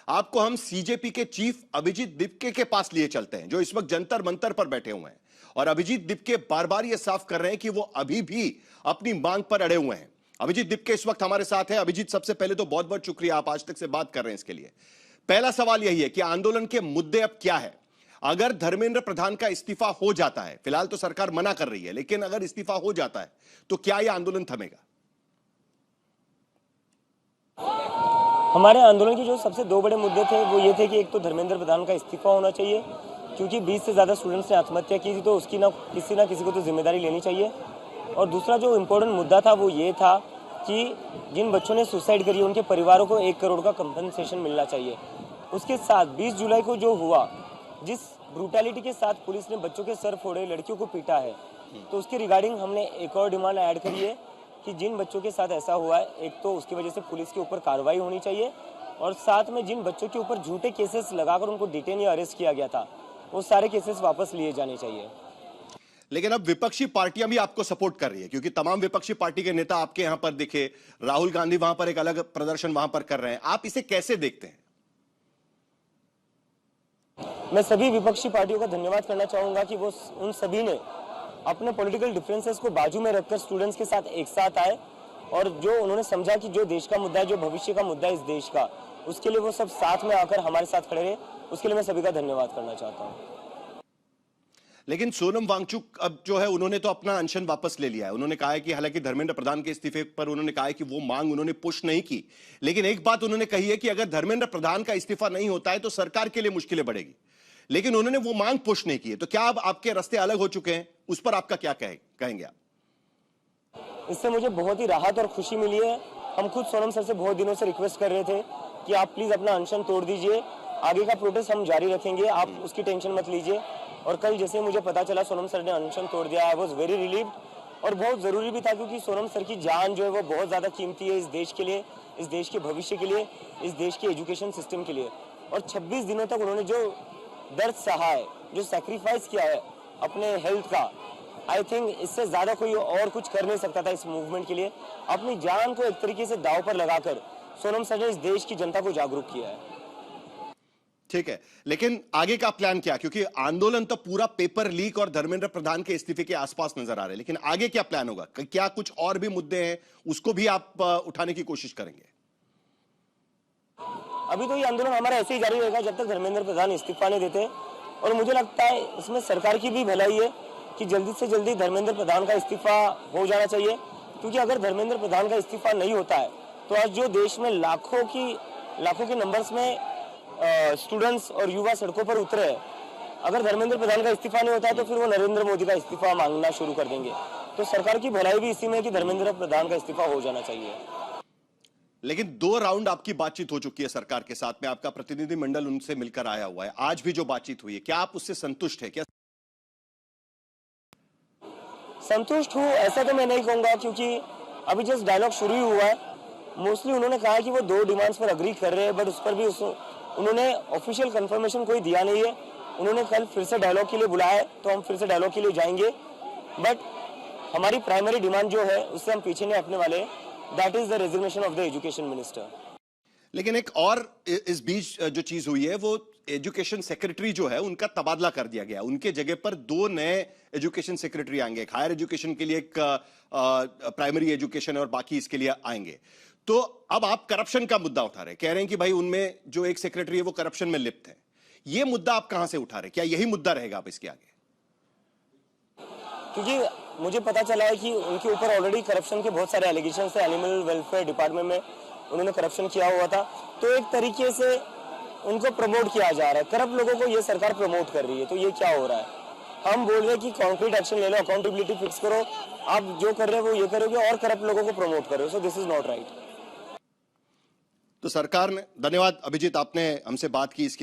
आपको हम सीजेपी के चीफ अभिजीत दिपके के पास लिए चलते हैं, जो इस वक्त जंतर मंतर पर बैठे हुए हैं। और अभिजीत दिपके बार बार यह साफ कर रहे हैं कि वो अभी भी अपनी मांग पर अड़े हुए हैं। अभिजीत दिपके इस वक्त हमारे साथ है। अभिजीत, सबसे पहले तो बहुत बहुत शुक्रिया, आप आज तक से बात कर रहे हैं इसके लिए। पहला सवाल यही है कि आंदोलन के मुद्दे अब क्या है? अगर धर्मेंद्र प्रधान का इस्तीफा हो जाता है, फिलहाल तो सरकार मना कर रही है, लेकिन अगर इस्तीफा हो जाता है तो क्या यह आंदोलन थमेगा? हमारे आंदोलन के जो सबसे दो बड़े मुद्दे थे वो ये थे कि एक तो धर्मेंद्र प्रधान का इस्तीफा होना चाहिए, क्योंकि 20 से ज़्यादा स्टूडेंट्स ने आत्महत्या की थी, तो उसकी ना किसी को तो जिम्मेदारी लेनी चाहिए। और दूसरा जो इम्पोर्टेंट मुद्दा था वो ये था कि जिन बच्चों ने सुसाइड करी उनके परिवारों को 1 करोड़ का कंपनसेशन मिलना चाहिए। उसके साथ 20 जुलाई को जो हुआ, जिस ब्रूटैलिटी के साथ पुलिस ने बच्चों के सर फोड़े, लड़कियों को पीटा है, तो उसके रिगार्डिंग हमने एक और डिमांड ऐड करी है कि जिन बच्चों के साथ ऐसा हुआ है, एक तो उसकी वजह से पुलिस के ऊपर कार्रवाई होनी चाहिए, और साथ में जिन बच्चों के ऊपर झूठे केसेस लगाकर उनको डिटेन या अरेस्ट किया गया था, वो सारे केसेस वापस लिए जाने चाहिए। लेकिन अब विपक्षी पार्टियां भी आपको सपोर्ट कर रही है, क्योंकि तमाम विपक्षी पार्टी के नेता आपके यहां पर दिखे। राहुल गांधी वहां पर एक अलग प्रदर्शन वहां पर कर रहे हैं, आप इसे कैसे देखते हैं? मैं सभी विपक्षी पार्टियों का धन्यवाद करना चाहूंगा कि वो उन सभी ने अपने पॉलिटिकल डिफरेंसेस को बाजू में रखकर स्टूडेंट्स के साथ एक साथ आए, और जो उन्होंने समझा कि जो देश का मुद्दा है, जो भविष्य का मुद्दा है इस देश का, उसके लिए वो सब साथ में आकर हमारे साथ खड़े रहे। उसके लिए मैं सभी का धन्यवाद करना चाहता हूँ। लेकिन सोनम वांगचुक अब जो है, उन्होंने तो अपना अनशन वापस ले लिया है। उन्होंने कहा है कि हालांकि धर्मेंद्र प्रधान के इस्तीफे पर उन्होंने कहा है कि वो मांग उन्होंने पुश नहीं की, लेकिन एक बात उन्होंने कही है कि अगर धर्मेंद्र प्रधान का इस्तीफा नहीं होता है तो सरकार के लिए मुश्किलें बढ़ेगी। लेकिन उन्होंने वो मांग पुश नहीं की है, तो क्या अब आपके रास्ते अलग हो चुके हैं? उस पर आपका क्या कहेंगे आप? इससे मुझे बहुत ही राहत और खुशी मिली है। हम खुद सोनम सर से बहुत दिनों से रिक्वेस्ट कर रहे थे कि आप प्लीज अपना अनशन तोड़ दीजिए, आगे का प्रोटेस्ट हम जारी रखेंगे, आप उसकी टेंशन मत लीजिए। और कल जैसे मुझे पता चला सोनम सर ने अनशन तोड़ दिया, आई वॉज वेरी रिलीव्ड, और बहुत जरूरी भी था, क्योंकि सोनम सर की जान जो है वो बहुत ज्यादा कीमती है इस देश के लिए, इस देश के भविष्य के लिए, इस देश के एजुकेशन सिस्टम के लिए। और 26 दिनों तक उन्होंने जो दर्द सहा है, जो सैक्रिफाइस किया है अपने हेल्थ का, आई थिंक इससे ज्यादा कोई और कुछ कर नहीं सकता था इस मूवमेंट के लिए। अपनी जान को एक तरीके से दांव पर लगाकर सोनम सर ने इस देश की जनता को जागरूक किया है। ठीक है, लेकिन आगे का प्लान क्या? क्योंकि आंदोलन तो पूरा पेपर लीक और धर्मेंद्र प्रधान के इस्तीफे के आसपास नजर आ रहे हैं, लेकिन आगे क्या प्लान होगा? क्या कुछ और भी मुद्दे हैं, उसको भी आप उठाने की कोशिश करेंगे? अभी तो ये आंदोलन हमारा ऐसे ही जारी रहेगा जब तक धर्मेंद्र प्रधान इस्तीफा नहीं देते, और मुझे लगता है इसमें सरकार की भी भलाई है कि जल्दी से जल्दी धर्मेंद्र प्रधान का इस्तीफा हो जाना चाहिए। क्योंकि अगर धर्मेंद्र प्रधान का इस्तीफा नहीं होता है तो आज जो देश में लाखों के नंबर्स में स्टूडेंट्स और युवा सड़कों पर उतरे हैं, अगर धर्मेंद्र प्रधान का इस्तीफा नहीं होता है तो फिर वो नरेंद्र मोदी का इस्तीफा मांगना शुरू कर देंगे। तो सरकार की भलाई भी इसी में कि धर्मेंद्र प्रधान का इस्तीफा हो जाना चाहिए। लेकिन 2 राउंड आपकी बातचीत हो चुकी है सरकार के साथ में, आपका प्रतिनिधिमंडल उनसे मिलकर आया हुआ है, आज भी जो बातचीत हुई है, क्या आप उससे संतुष्ट है? क्या संतुष्ट हूँ ऐसा तो मैं नहीं कहूंगा, क्योंकि अभी जस्ट डायलॉग शुरू ही हुआ है। मोस्टली उन्होंने कहा कि वो 2 डिमांड्स पर अग्री कर रहे हैं, बट उस पर भी उन्होंने ऑफिशियल कंफर्मेशन कोई दिया नहीं है। उन्होंने कल फिर से डायलॉग के लिए बुलाया है, तो हम फिर से डायलॉग के लिए जाएंगे, बट हमारी प्राइमरी डिमांड जो है उससे हम पीछे नहीं हटने वाले, that is the resignation of the education minister. लेकिन एक और इस बीच जो चीज हुई है, वो एजुकेशन सेक्रेटरी जो है उनका तबादला कर दिया गया। उनके जगह पर 2 नए एजुकेशन सेक्रेटरी आएंगे, एक हायर एजुकेशन के लिए, एक प्राइमरी एजुकेशन, और बाकी इसके लिए आएंगे। तो अब आप करप्शन का मुद्दा उठा रहे हैं, कह रहे हैं कि भाई उनमें जो एक सेक्रेटरी है वो करप्शन में लिप्त है। ये मुद्दा आप कहां से उठा रहे हैं? क्या यही मुद्दा रहेगा आप इसके आगे? क्योंकि मुझे पता चला है कि उनके ऊपर ऑलरेडी करप्शन के बहुत सारे एलिगेशन थे। एनिमल वेलफेयर डिपार्टमेंट में उन्होंने करप्शन किया हुआ था, तो एक तरीके से उनको प्रमोट किया जा रहा है। करप्ट लोगों को ये सरकार प्रमोट कर रही है, तो ये क्या हो रहा है? हम बोल रहे हैं कि कॉन्क्रीट एक्शन ले लो, अकाउंटेबिलिटी फिक्स करो, आप जो कर रहे हो वो ये करोगे और करप्ट लोगों को प्रमोट कर रहे हो, so this is not right. तो सरकार ने, धन्यवाद अभिजीत, आपने हमसे बात की इसके